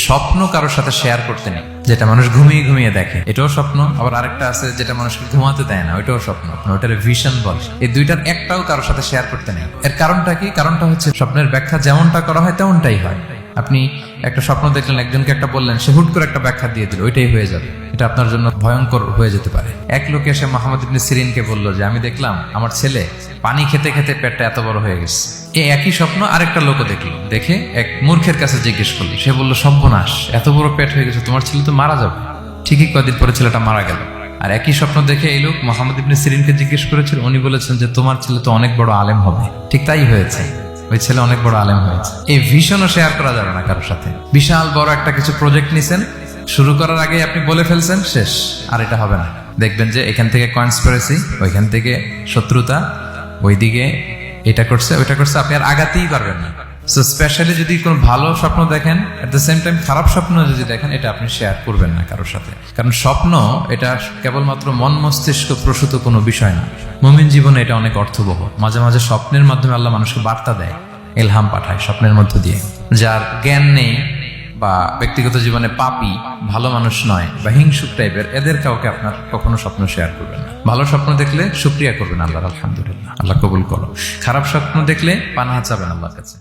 স্বপ্ন কারোর সাথে শেয়ার করতে নেই, যেটা মানুষ ঘুমিয়ে ঘুমিয়ে দেখে এটাও স্বপ্ন, আবার আরেকটা আছে যেটা মানুষকে ঘুমাতে দেয় না, ওইটাও স্বপ্ন, ওটার ভিশন বলে। এই দুইটার একটাও কারোর সাথে শেয়ার করতে নেই। এর কারণটা কি? কারণটা হচ্ছে স্বপ্নের ব্যাখ্যা যেমনটা করা হয় তেমনটাই হয়। আপনি একটা স্বপ্ন দেখলেন, একজনকে একটা বললেন, সে হুট করে একটা ব্যাখ্যা দিয়ে দিল, ওইটাই হয়ে যাবে। এটা আপনার জন্য ভয়ঙ্কর হয়ে যেতে পারে। এক লোক এসে মুহাম্মদ ইবনে সিরিনকে বলল যে আমি দেখলাম আমার ছেলে পানি খেতে খেতে পেটটা এত বড় হয়ে গেছে। এই একই স্বপ্ন আরেকটা লোকও দেখলো, দেখে এক মূর্খের কাছে জিজ্ঞেস করলো। সে বলল, সর্বনাশ, এত বড় পেট হয়ে গেছে, তোমার ছেলে তো মারা যাবে। ঠিকই কদিন পরে ছেলেটা মারা গেল। আর একই স্বপ্ন দেখে এই লোক মুহাম্মদ ইবনে সিরিনকে জিজ্ঞেস করেছিল, উনি বলেছেন যে তোমার ছেলে তো অনেক বড় আলেম হবে। ঠিক তাই হয়েছে, ওই ছেলে অনেক বড় আলেম হয়েছে। এই ভিশনও শেয়ার করা যাবে না কারোর সাথে। বিশাল বড় একটা কিছু প্রজেক্ট নিছেন, শুরু করার আগে আপনি বলে ফেলছেন, শেষ, আর এটা হবে না। দেখবেন যে এখান থেকে কনস্পিরেসি, ওইখান থেকে শত্রুতা, ওইদিকে এটা করছে ওইটা করছে, আপনি আর আগাতেই পারবেন না। সো স্পেশালি যদি কোনো ভালো স্বপ্ন দেখেন, এট দ্য সেম টাইম খারাপ স্বপ্ন যদি দেখেন, এটা আপনি শেয়ার করবেন না কারোর সাথে। কারণ স্বপ্ন এটা কেবলমাত্র মন মস্তিষ্ক প্রসূত কোনো বিষয় না। মুমিন জীবনে এটা অনেক অর্থবহ। মাঝে মাঝে স্বপ্নের মাধ্যমে আল্লাহ মানুষকে বার্তা দেয়, ইলহাম পাঠায় স্বপ্নের মধ্য দিয়ে। যার জ্ঞান নেই বা ব্যক্তিগত জীবনে পাপী, ভালো মানুষ নয় বা হিংসুক টাইপের, এদের কাউকে আপনার কখনো স্বপ্ন শেয়ার করবেন না। ভালো স্বপ্ন দেখলে শুকরিয়া করবেন আল্লাহর, আলহামদুলিল্লাহ, আল্লাহ কবুল করো। খারাপ স্বপ্ন দেখলে পানাহা চাবেন আল্লাহর কাছে।